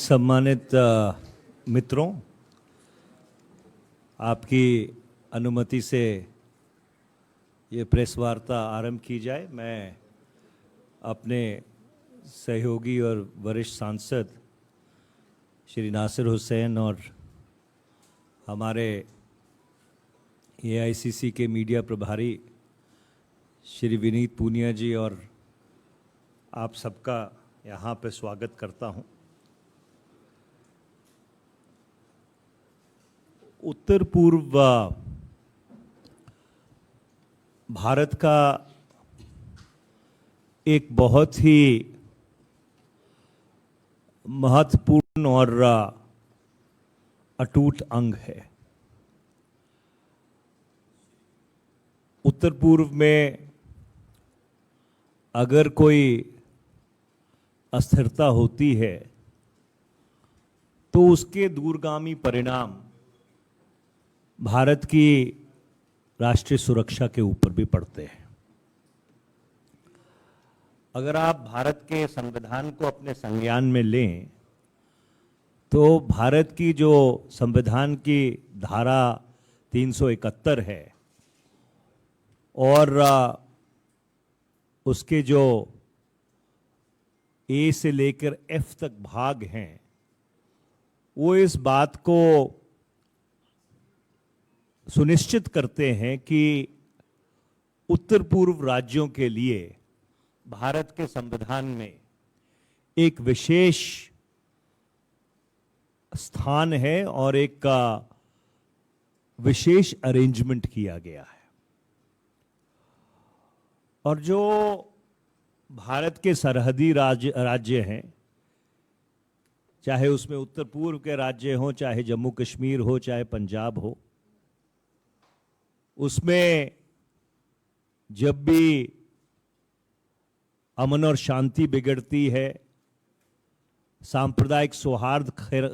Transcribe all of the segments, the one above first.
सम्मानित मित्रों, आपकी अनुमति से ये प्रेस वार्ता आरंभ की जाए। मैं अपने सहयोगी और वरिष्ठ सांसद श्री नासिर हुसैन और हमारे एआईसीसी के मीडिया प्रभारी श्री विनीत पूनिया जी और आप सबका यहाँ पे स्वागत करता हूँ। उत्तर पूर्व भारत का एक बहुत ही महत्वपूर्ण और अटूट अंग है। उत्तर पूर्व में अगर कोई अस्थिरता होती है तो उसके दूरगामी परिणाम भारत की राष्ट्रीय सुरक्षा के ऊपर भी पड़ते हैं। अगर आप भारत के संविधान को अपने संज्ञान में लें तो भारत की जो संविधान की धारा 371 है और उसके जो ए से लेकर एफ तक भाग हैं, वो इस बात को सुनिश्चित करते हैं कि उत्तर पूर्व राज्यों के लिए भारत के संविधान में एक विशेष स्थान है और एक विशेष अरेंजमेंट किया गया है। और जो भारत के सरहदी राज्य हैं, चाहे उसमें उत्तर पूर्व के राज्य हों, चाहे जम्मू कश्मीर हो, चाहे पंजाब हो, उसमें जब भी अमन और शांति बिगड़ती है, सांप्रदायिक सौहार्द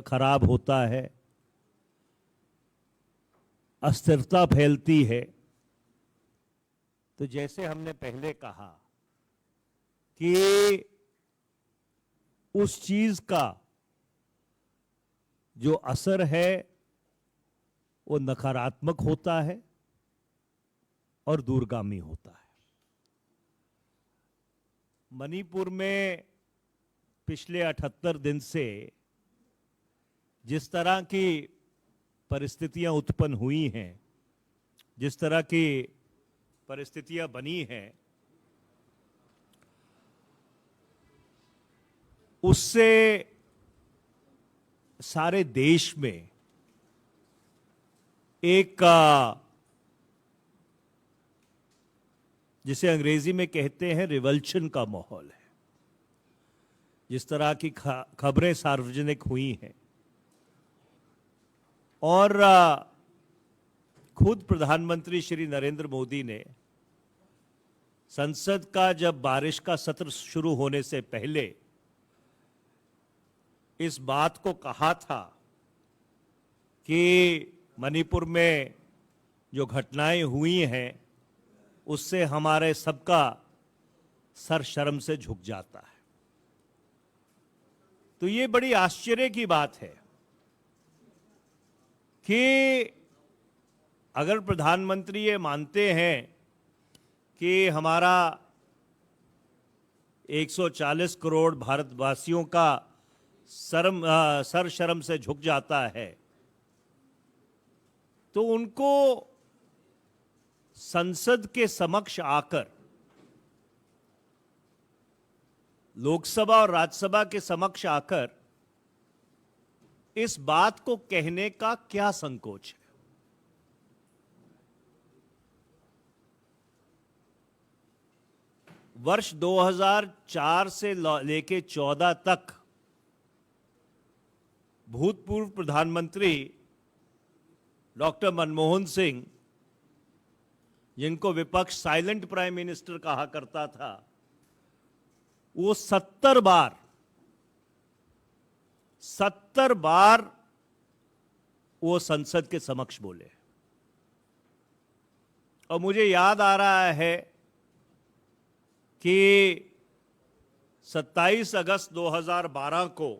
खराब होता है, अस्थिरता फैलती है, तो जैसे हमने पहले कहा कि उस चीज का जो असर है वो नकारात्मक होता है और दूरगामी होता है। मणिपुर में पिछले 78 दिन से जिस तरह की परिस्थितियां उत्पन्न हुई हैं, जिस तरह की परिस्थितियां बनी हैं, उससे सारे देश में एक जिसे अंग्रेजी में कहते हैं रिवल्शन का माहौल है। जिस तरह की खबरें सार्वजनिक हुई हैं और खुद प्रधानमंत्री श्री नरेंद्र मोदी ने संसद का जब बारिश का सत्र शुरू होने से पहले इस बात को कहा था कि मणिपुर में जो घटनाएं हुई हैं उससे हमारे सबका सर शर्म से झुक जाता है। तो ये बड़ी आश्चर्य की बात है कि अगर प्रधानमंत्री ये मानते हैं कि हमारा 140 करोड़ भारतवासियों का सर शर्म से झुक जाता है, तो उनको संसद के समक्ष आकर, लोकसभा और राज्यसभा के समक्ष आकर इस बात को कहने का क्या संकोच है? वर्ष 2004 से लेके 14 तक भूतपूर्व प्रधानमंत्री डॉक्टर मनमोहन सिंह, जिनको विपक्ष साइलेंट प्राइम मिनिस्टर कहा करता था, वो 70 बार वो संसद के समक्ष बोले। और मुझे याद आ रहा है कि 27 अगस्त 2012 को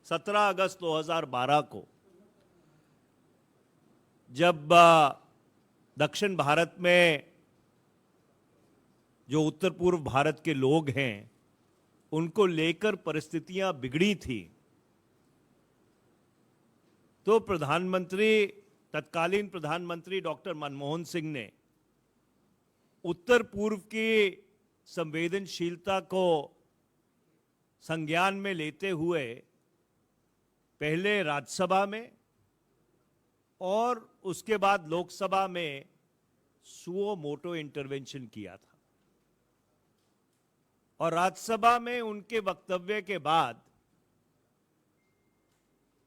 17 अगस्त 2012 को जब दक्षिण भारत में जो उत्तर पूर्व भारत के लोग हैं उनको लेकर परिस्थितियां बिगड़ी थी, तो तत्कालीन प्रधानमंत्री डॉक्टर मनमोहन सिंह ने उत्तर पूर्व की संवेदनशीलता को संज्ञान में लेते हुए पहले राज्यसभा में और उसके बाद लोकसभा में सुओ मोटो इंटरवेंशन किया था। और राज्यसभा में उनके वक्तव्य के बाद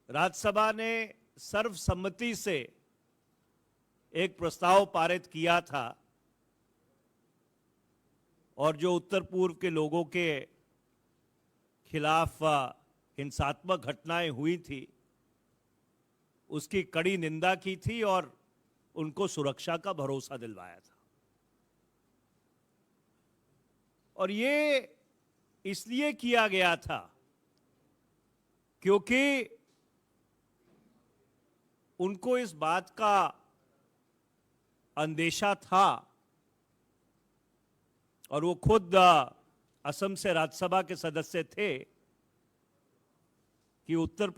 राज्यसभा ने सर्वसम्मति से एक प्रस्ताव पारित किया था और जो उत्तर पूर्व के लोगों के खिलाफ हिंसात्मक घटनाएं हुई थी उसकी कड़ी निंदा की थी और उनको सुरक्षा का भरोसा दिलवाया था। और ये इसलिए किया गया था क्योंकि उनको इस बात का अंदेशा था और वो खुद असम से राज्यसभा के सदस्य थे कि उत्तर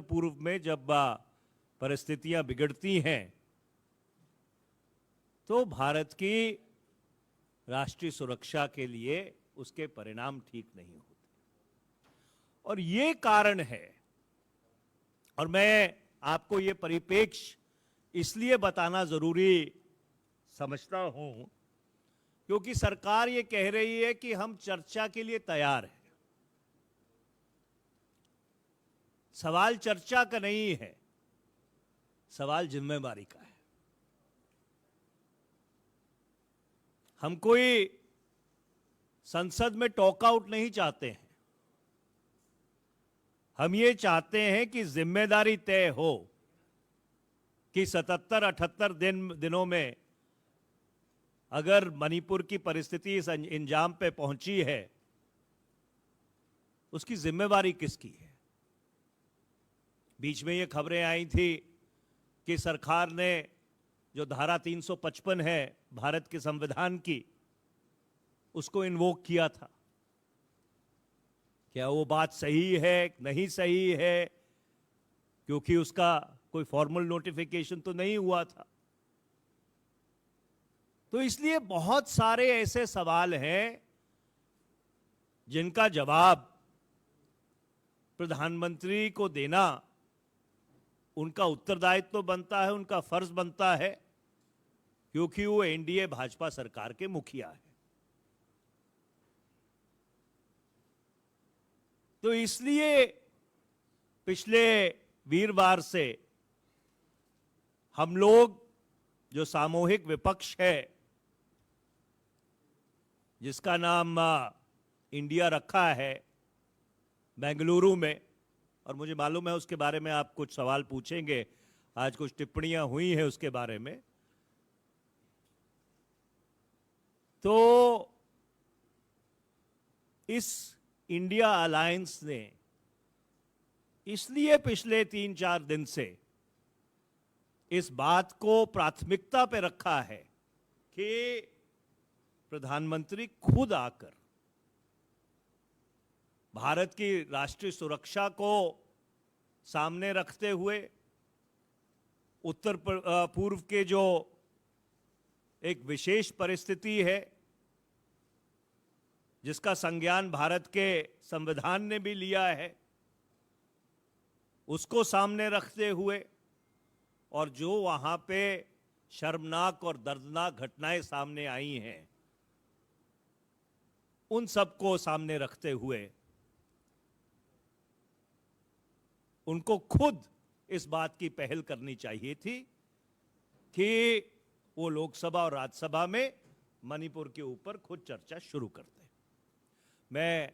पूर्व में जब परिस्थितियां बिगड़ती हैं तो भारत की राष्ट्रीय सुरक्षा के लिए उसके परिणाम ठीक नहीं होते। और ये कारण है, और मैं आपको ये परिप्रेक्ष्य इसलिए बताना जरूरी समझता हूं क्योंकि सरकार ये कह रही है कि हम चर्चा के लिए तैयार हैं। सवाल चर्चा का नहीं है, सवाल जिम्मेदारी का है। हम कोई संसद में टॉक आउट नहीं चाहते हैं, हम ये चाहते हैं कि जिम्मेदारी तय हो कि 77-78 दिनों में अगर मणिपुर की परिस्थिति इस अंजाम पे पहुंची है उसकी जिम्मेदारी किसकी है। बीच में ये खबरें आई थी कि सरकार ने जो धारा 355 है भारत के संविधान की उसको इन्वोक किया था। क्या वो बात सही है नहीं सही है, क्योंकि उसका कोई फॉर्मल नोटिफिकेशन तो नहीं हुआ था। तो इसलिए बहुत सारे ऐसे सवाल हैं जिनका जवाब प्रधानमंत्री को देना उनका उत्तरदायित्व तो बनता है, उनका फर्ज बनता है, क्योंकि वो एनडीए भाजपा सरकार के मुखिया है। तो इसलिए पिछले वीरवार से हम लोग जो सामूहिक विपक्ष है जिसका नाम इंडिया रखा है बेंगलुरु में, और मुझे मालूम है उसके बारे में आप कुछ सवाल पूछेंगे, आज कुछ टिप्पणियां हुई हैं उसके बारे में, तो इस इंडिया अलायंस ने इसलिए पिछले 3-4 दिन से इस बात को प्राथमिकता पे रखा है कि प्रधानमंत्री खुद आकर भारत की राष्ट्रीय सुरक्षा को सामने रखते हुए उत्तर पूर्व के जो एक विशेष परिस्थिति है जिसका संज्ञान भारत के संविधान ने भी लिया है उसको सामने रखते हुए, और जो वहां पे शर्मनाक और दर्दनाक घटनाएं सामने आई हैं उन सबको सामने रखते हुए उनको खुद इस बात की पहल करनी चाहिए थी कि वो लोकसभा और राज्यसभा में मणिपुर के ऊपर खुद चर्चा शुरू करते। मैं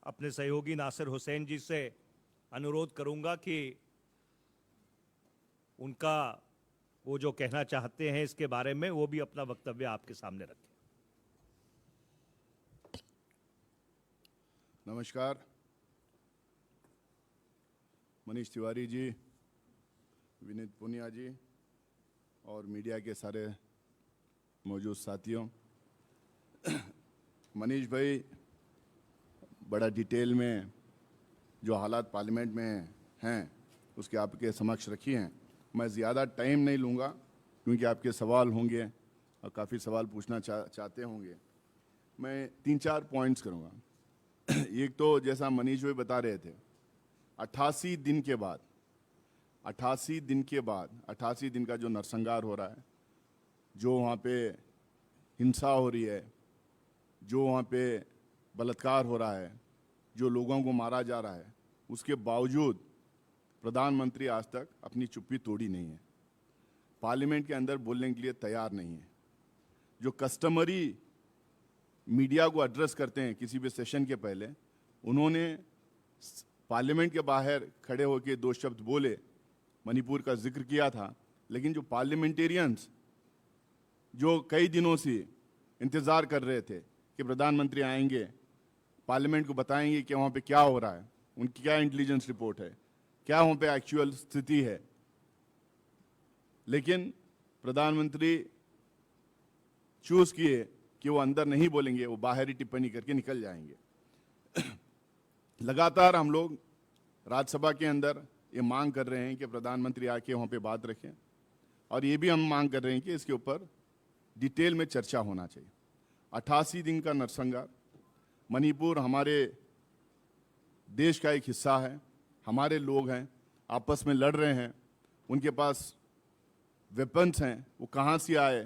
अपने सहयोगी नासिर हुसैन जी से अनुरोध करूंगा कि उनका वो जो कहना चाहते हैं इसके बारे में वो भी अपना वक्तव्य आपके सामने रखें। नमस्कार। मनीष तिवारी जी, विनीत पुनिया जी और मीडिया के सारे मौजूद साथियों, मनीष भाई बड़ा डिटेल में जो हालात पार्लियामेंट में हैं उसके आपके समक्ष रखी हैं। मैं ज़्यादा टाइम नहीं लूँगा क्योंकि आपके सवाल होंगे और काफ़ी सवाल पूछना चाहते होंगे। मैं 3-4 पॉइंट्स करूँगा। एक तो जैसा मनीष भाई बता रहे थे, 88 दिन के बाद 88 दिन का जो नरसंहार हो रहा है, जो वहाँ पे हिंसा हो रही है, जो वहाँ पे बलात्कार हो रहा है, जो लोगों को मारा जा रहा है, उसके बावजूद प्रधानमंत्री आज तक अपनी चुप्पी तोड़ी नहीं है, पार्लियामेंट के अंदर बोलने के लिए तैयार नहीं है। जो कस्टमरी मीडिया को एड्रेस करते हैं किसी भी सेशन के पहले, उन्होंने पार्लियामेंट के बाहर खड़े होकर 2 शब्द बोले, मणिपुर का जिक्र किया था, लेकिन जो पार्लियामेंटेरियंस जो कई दिनों से इंतज़ार कर रहे थे कि प्रधानमंत्री आएंगे, पार्लियामेंट को बताएंगे कि वहाँ पे क्या हो रहा है, उनकी क्या इंटेलिजेंस रिपोर्ट है, क्या वहाँ पे एक्चुअल स्थिति है, लेकिन प्रधानमंत्री चूज किए कि वो अंदर नहीं बोलेंगे, वो बाहरी टिप्पणी करके निकल जाएंगे। लगातार हम लोग राज्यसभा के अंदर ये मांग कर रहे हैं कि प्रधानमंत्री आके वहाँ पे बात रखें, और ये भी हम मांग कर रहे हैं कि इसके ऊपर डिटेल में चर्चा होना चाहिए। 88 दिन का नरसंहार, मणिपुर हमारे देश का एक हिस्सा है, हमारे लोग हैं, आपस में लड़ रहे हैं, उनके पास वेपन्स हैं, वो कहाँ से आए,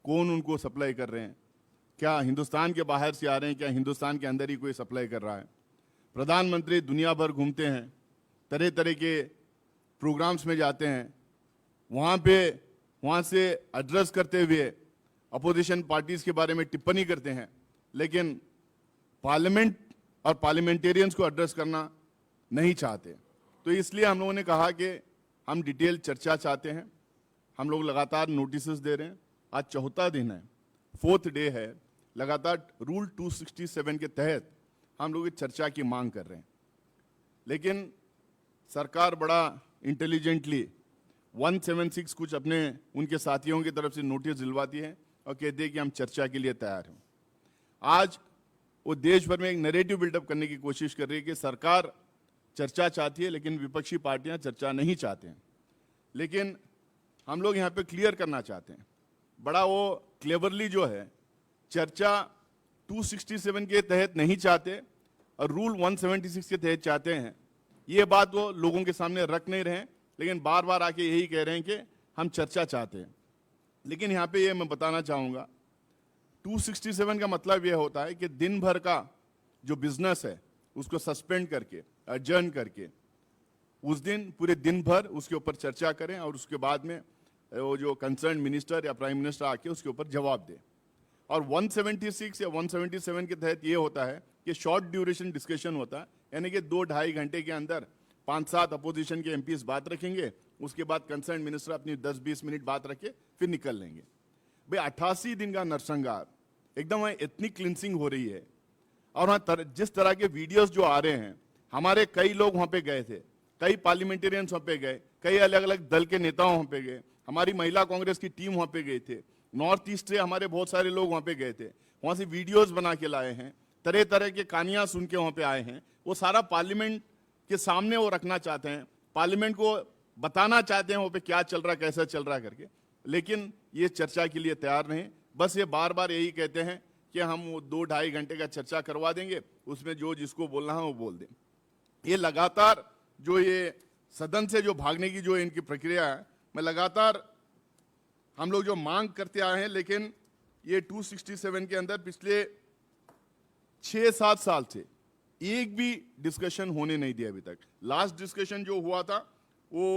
कौन उनको सप्लाई कर रहे हैं, क्या हिंदुस्तान के बाहर से आ रहे हैं, क्या हिंदुस्तान के अंदर ही कोई सप्लाई कर रहा है। प्रधानमंत्री दुनिया भर घूमते हैं, तरह तरह के प्रोग्राम्स में जाते हैं, वहाँ से एड्रेस करते हुए अपोजिशन पार्टीज के बारे में टिप्पणी करते हैं, लेकिन पार्लियामेंट और पार्लियामेंटेरियंस को एड्रेस करना नहीं चाहते। तो इसलिए हम लोगों ने कहा कि हम डिटेल चर्चा चाहते हैं। हम लोग लगातार नोटिसेस दे रहे हैं, आज 4था दिन है, 4th डे है, लगातार रूल 267 के तहत हम लोग चर्चा की मांग कर रहे हैं, लेकिन सरकार बड़ा इंटेलिजेंटली 176 कुछ अपने उनके साथियों की तरफ से नोटिस दिलवाती है और कहते हैं कि हम चर्चा के लिए तैयार हैं। आज वो देश भर में एक नैरेटिव बिल्डअप करने की कोशिश कर रही है कि सरकार चर्चा चाहती है लेकिन विपक्षी पार्टियां चर्चा नहीं चाहते हैं। लेकिन हम लोग यहाँ पे क्लियर करना चाहते हैं, बड़ा वो क्लेवरली जो है चर्चा 267 के तहत नहीं चाहते और रूल 176 के तहत चाहते हैं। ये बात वो लोगों के सामने रख नहीं रहे हैं, लेकिन बार बार आके यही कह रहे हैं कि हम चर्चा चाहते हैं। लेकिन यहाँ पे ये मैं बताना चाहूँगा, 267 का मतलब ये होता है कि दिन भर का जो बिजनेस है उसको सस्पेंड करके, एडजर्न करके, उस दिन पूरे दिन भर उसके ऊपर चर्चा करें और उसके बाद में वो जो कंसर्न मिनिस्टर या प्राइम मिनिस्टर आके उसके ऊपर जवाब दे। और 176 या 177 के तहत ये होता है कि शॉर्ट ड्यूरेशन डिस्कशन होता है, यानी कि 2-2.5 घंटे के अंदर 5-7 अपोजिशन के एमपीज बात रखेंगे, उसके बाद कंसर्न मिनिस्टर अपनी 10-20 मिनट बात रख के फिर निकल लेंगे। भाई 88 दिन का नरसंहार, एकदम वहाँ एथनिक क्लिनसिंग हो रही है। और वहाँ जिस तरह के वीडियोस जो आ रहे हैं, हमारे कई लोग वहाँ पे गए थे, कई पार्लियामेंटेरियंस वहाँ पे गए, कई अलग अलग दल के नेता वहाँ पे गए, हमारी महिला कांग्रेस की टीम वहाँ पे गए थे, नॉर्थ ईस्ट से हमारे बहुत सारे लोग वहाँ पे गए थे, वहाँ से वीडियोस बना के लाए हैं, तरह तरह के कहानियाँ सुन के वहाँ पे आए हैं। वो सारा पार्लियामेंट के सामने वो रखना चाहते हैं, पार्लियामेंट को बताना चाहते हैं वहाँ पे क्या चल रहा, कैसा चल रहा करके, लेकिन ये चर्चा के लिए तैयार नहीं। बस ये बार बार यही कहते हैं कि हम वो 2-2.5 घंटे का चर्चा करवा देंगे, उसमें जो जिसको बोलना है वो बोल दें। ये लगातार जो ये सदन से जो भागने की जो इनकी प्रक्रिया है, मैं लगातार हम लोग जो मांग करते आए हैं, लेकिन ये 267 के अंदर पिछले 6-7 साल से एक भी डिस्कशन होने नहीं दिया अभी तक। लास्ट डिस्कशन जो हुआ था वो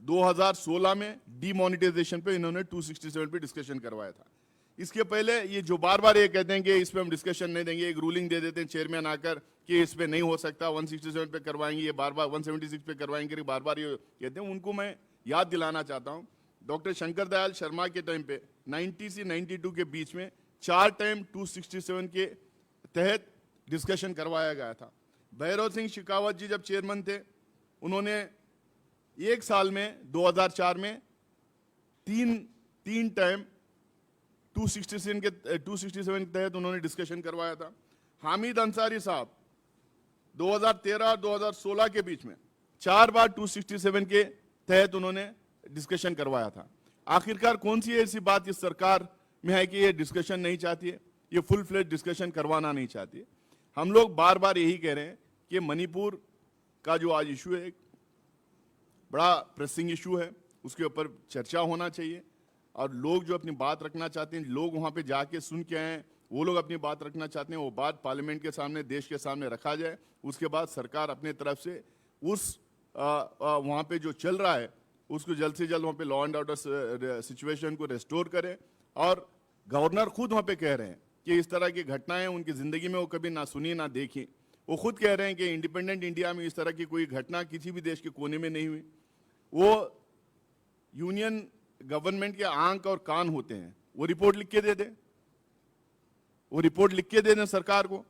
2016 में डीमोनेटाइजेशन पे इन्होंने 267 पे डिस्कशन करवाया था। इसके पहले ये जो बार बार ये कहते हैं कि इस पे हम डिस्कशन नहीं देंगे, एक रूलिंग दे देते हैं चेयरमैन आकर कि इस पे नहीं हो सकता, 167 पे करवाएंगे, ये बार बार 176 पे करवाएंगे, बार बार ये कहते हैं। उनको मैं याद दिलाना चाहता हूँ, डॉक्टर शंकर दयाल शर्मा के टाइम पे 90 से 92 के बीच में 4 टाइम 267 के तहत डिस्कशन करवाया गया था। भैरव सिंह शेखावत जी जब चेयरमैन थे, उन्होंने एक साल में 2004 में तीन टाइम 267 के तहत उन्होंने डिस्कशन करवाया था। हामिद अंसारी साहब 2013 और 2016 के बीच में 4 बार 267 के तहत उन्होंने डिस्कशन करवाया था। आखिरकार कौन सी ऐसी बात इस सरकार में है कि ये डिस्कशन नहीं चाहती है, ये फुल फ्लेज डिस्कशन करवाना नहीं चाहती है। हम लोग बार बार यही कह रहे हैं कि मणिपुर का जो आज इशू है, एक बड़ा प्रेसिंग इशू है, उसके ऊपर चर्चा होना चाहिए और लोग जो अपनी बात रखना चाहते हैं, लोग वहाँ पे जाके सुन के आए, वो लोग अपनी बात रखना चाहते हैं, वो बात पार्लियामेंट के सामने, देश के सामने रखा जाए। उसके बाद सरकार अपने तरफ से उस वहाँ पे जो चल रहा है उसको जल्द से जल्द वहाँ पे लॉ एंड ऑर्डर सिचुएशन को रेस्टोर करे। और गवर्नर खुद वहाँ पे कह रहे हैं कि इस तरह की घटनाएं उनकी ज़िंदगी में वो कभी ना सुनी ना देखी। वो खुद कह रहे हैं कि इंडिपेंडेंट इंडिया में इस तरह की कोई घटना किसी भी देश के कोने में नहीं हुई। वो यूनियन गवर्नमेंट के आंख और कान होते हैं, वो रिपोर्ट लिख के दे दे, वो रिपोर्ट लिख के दे दें सरकार को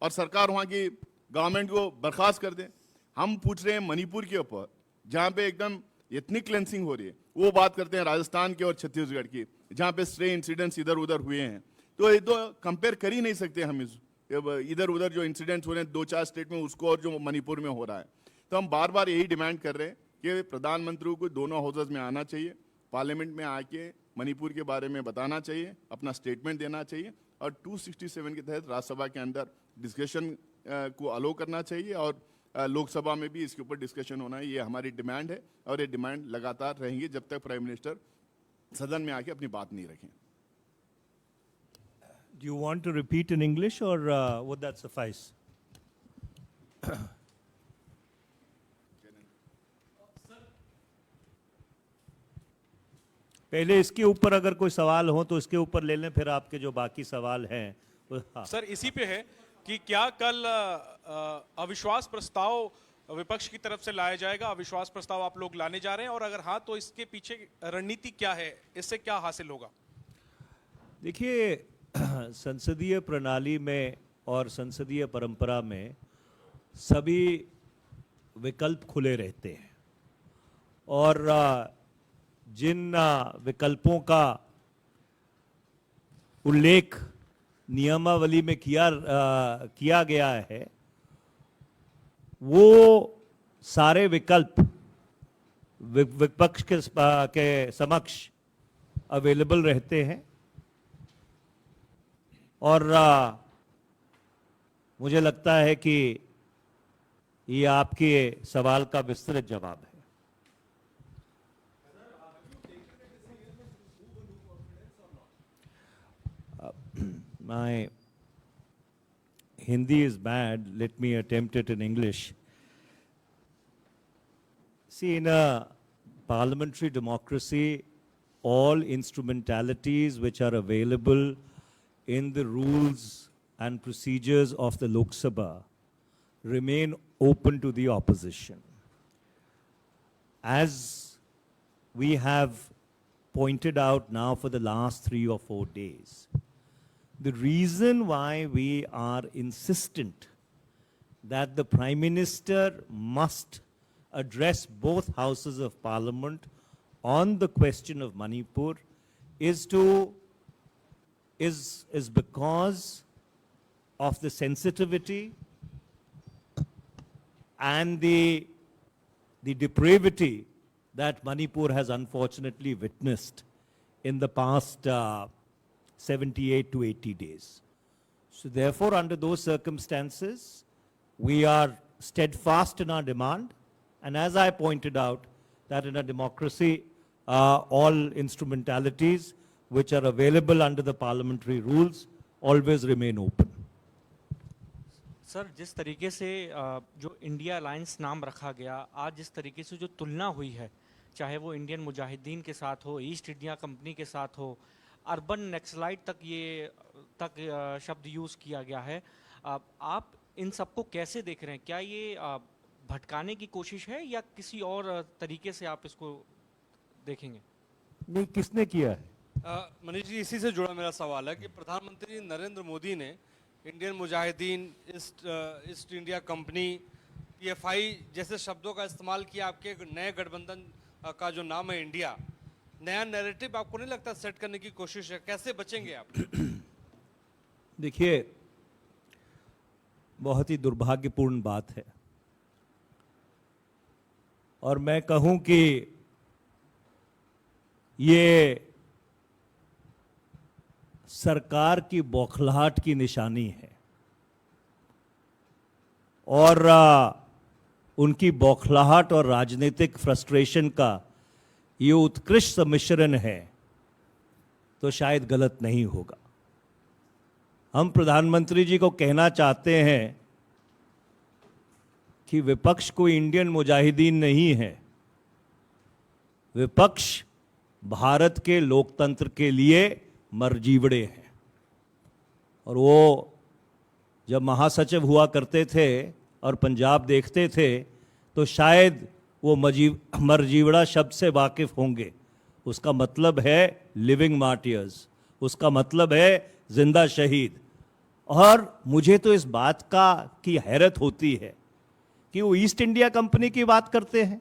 और सरकार वहाँ की गवर्नमेंट को बर्खास्त कर दे। हम पूछ रहे हैं मणिपुर के ऊपर जहाँ पे एकदम एथनिक क्लेंसिंग हो रही है, वो बात करते हैं राजस्थान के और छत्तीसगढ़ की जहाँ पे स्ट्रे इंसिडेंट्स इधर उधर हुए हैं। तो ये तो कंपेयर कर ही नहीं सकते हम इधर उधर जो इंसिडेंट्स हो रहे हैं 2-4 स्टेट में, उसको और जो मणिपुर में हो रहा है। तो हम बार बार यही डिमांड कर रहे हैं कि प्रधानमंत्री को दोनों हाउसेज में आना चाहिए, पार्लियामेंट में आके मणिपुर के बारे में बताना चाहिए, अपना स्टेटमेंट देना चाहिए और 267 के तहत राज्यसभा के अंदर डिस्कशन को अलो करना चाहिए और लोकसभा में भी इसके ऊपर डिस्कशन होना है। ये हमारी डिमांड है और ये डिमांड लगातार रहेंगी जब तक प्राइम मिनिस्टर सदन में आके अपनी बात नहीं रखें। Do you want to repeat in English or would that suffice? पहले इसके ऊपर अगर कोई सवाल हो तो इसके ऊपर ले लें, फिर आपके जो बाकी सवाल हैं हाँ। सर इसी पे है कि क्या कल अविश्वास प्रस्ताव विपक्ष की तरफ से लाया जाएगा? अविश्वास प्रस्ताव आप लोग लाने जा रहे हैं और अगर हाँ तो इसके पीछे रणनीति क्या है, इससे क्या हासिल होगा? देखिए, संसदीय प्रणाली में और संसदीय परंपरा में सभी विकल्प खुले रहते हैं और जिन विकल्पों का उल्लेख नियमावली में किया गया है वो सारे विकल्प विपक्ष के समक्ष अवेलेबल रहते हैं और मुझे लगता है कि ये आपके सवाल का विस्तृत जवाब है। My Hindi is bad. Let me attempt it in English. See, in a parliamentary democracy, all instrumentalities which are available in the rules and procedures of the Lok Sabha remain open to the opposition. As we have pointed out now for the last 3 or 4 days, the reason why we are insistent that the Prime Minister must address both houses of Parliament on the question of Manipur is because of the sensitivity and the depravity that Manipur has unfortunately witnessed in the past 78 to 80 days. So therefore, under those circumstances, we are steadfast in our demand. And as I pointed out, that in a democracy, all instrumentalities which are available under the parliamentary rules always remain open. Sir, जिस तरीके से जो India alliance नाम रखा गया, आज जिस तरीके से जो तुलना हुई है, चाहे वो इंडियन मुजाहिदीन के साथ हो, ईस्ट इंडिया कंपनी के साथ हो, अर्बन नक्सलाइट तक शब्द यूज़ किया गया है, आप इन सबको कैसे देख रहे हैं? क्या ये भटकाने की कोशिश है या किसी और तरीके से आप इसको देखेंगे? नहीं, किसने किया है? मनीष जी, इसी से जुड़ा मेरा सवाल है कि प्रधानमंत्री नरेंद्र मोदी ने Indian Mujahideen, east India company PFI जैसे शब्दों का इस्तेमाल किया आपके नए गठबंधन का जो नाम है इंडिया, नया नैरेटिव आपको नहीं लगता सेट करने की कोशिश है? कैसे बचेंगे आप? देखिए, बहुत ही दुर्भाग्यपूर्ण बात है और मैं कहूं कि ये सरकार की बौखलाहट की निशानी है और उनकी बौखलाहट और राजनीतिक फ्रस्ट्रेशन का ये उत्कृष्ट मिश्रण है तो शायद गलत नहीं होगा। हम प्रधानमंत्री जी को कहना चाहते हैं कि विपक्ष कोई इंडियन मुजाहिदीन नहीं है, विपक्ष भारत के लोकतंत्र के लिए मरजीवड़े हैं। और वो जब महासचिव हुआ करते थे और पंजाब देखते थे तो शायद वो मरजीवड़ा शब्द से वाकिफ होंगे। उसका मतलब है लिविंग मार्टियर्स, उसका मतलब है जिंदा शहीद। और मुझे तो इस बात की हैरत होती है कि वो ईस्ट इंडिया कंपनी की बात करते हैं।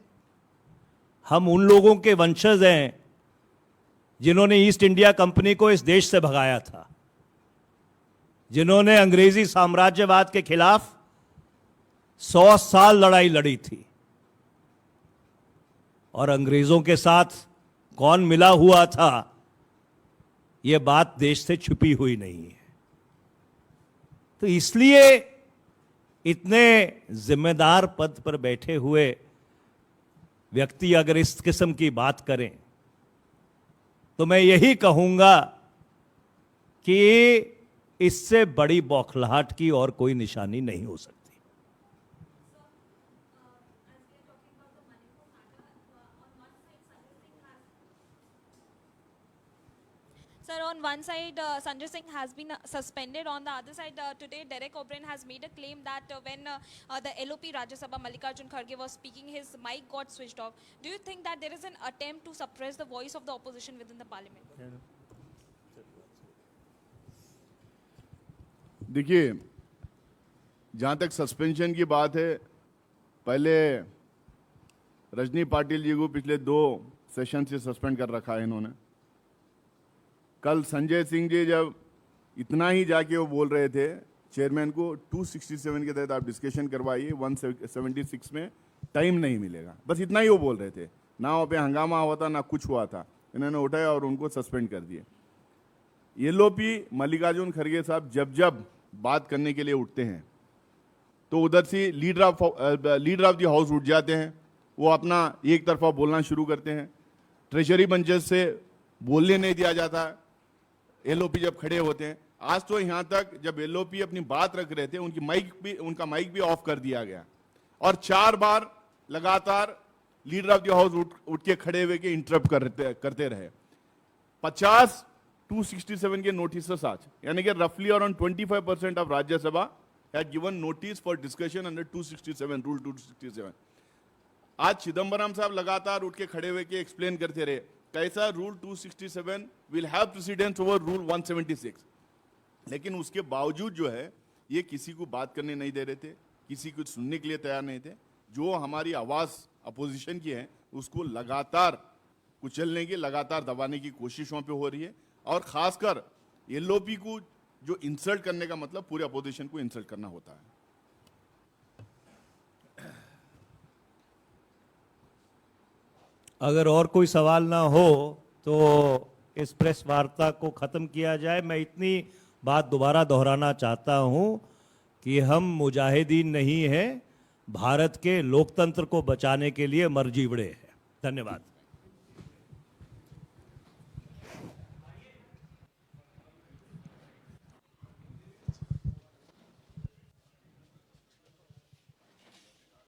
हम उन लोगों के वंशज हैं जिन्होंने ईस्ट इंडिया कंपनी को इस देश से भगाया था, जिन्होंने अंग्रेजी साम्राज्यवाद के खिलाफ 100 साल लड़ाई लड़ी थी। और अंग्रेजों के साथ कौन मिला हुआ था, यह बात देश से छुपी हुई नहीं है। तो इसलिए इतने जिम्मेदार पद पर बैठे हुए व्यक्ति अगर इस किस्म की बात करें तो मैं यही कहूंगा कि इससे बड़ी बौखलाहट की और कोई निशानी नहीं हो सकती। Sir, on one side, Sanjay Singh has been suspended. On the other side, today Derek O'Brien has made a claim that when the LOP Rajya Sabha Mallikarjun Kharge was speaking, his mic got switched off. Do you think that there is an attempt to suppress the voice of the opposition within the parliament? देखिए, जहां तक suspension की बात है, पहले रजनी पाटिल जी को पिछले 2 session से सस्पेंड कर रखा है इन्होंने। कल संजय सिंह जी जब इतना ही जाके वो बोल रहे थे चेयरमैन को 267 के तहत आप डिस्कशन करवाइए, 176 में टाइम नहीं मिलेगा, बस इतना ही वो बोल रहे थे। ना वहाँ पे हंगामा हुआ था ना कुछ हुआ था, इन्होंने उठाया और उनको सस्पेंड कर दिए। एलओपी मल्लिकार्जुन खड़गे साहब जब जब बात करने के लिए उठते हैं तो उधर से लीडर ऑफ द हाउस उठ जाते हैं, वो अपना एक तरफा बोलना शुरू करते हैं। ट्रेजरी बेंचेस से बोलने नहीं दिया जाता एलओपी जब खड़े होते हैं। आज तो यहां तक जब एलओपी अपनी बात रख रहे थे उनका माइक भी ऑफ कर दिया गया और 4 बार लगातार लीडर ऑफ द हाउस उठ के खड़े हुए के इंटरप्ट करते रहे। 50 267 के नोटिस आज, यानी कि रफली around 25% of Rajya Sabha had given notice for discussion under 267 rule 267। आज चिदम्बरम साहब लगातार उठ के खड़े हुए के एक्सप्लेन करते रहे कैसा rule 267 will have precedence over rule 176, लेकिन उसके बावजूद जो है ये किसी को बात करने नहीं दे रहे थे, किसी को सुनने के लिए तैयार नहीं थे। जो हमारी आवाज अपोजिशन की है उसको लगातार कुचलने की, लगातार दबाने की कोशिशों पे हो रही है। और खासकर एलओपी को जो इंसल्ट करने का मतलब पूरे अपोजिशन को इंसल्ट करना होता है। अगर और कोई सवाल ना हो तो इस प्रेस वार्ता को ख़त्म किया जाए। मैं इतनी बात दोबारा दोहराना चाहता हूं कि हम मुजाहिदीन नहीं हैं, भारत के लोकतंत्र को बचाने के लिए मरजीवड़े हैं। धन्यवाद।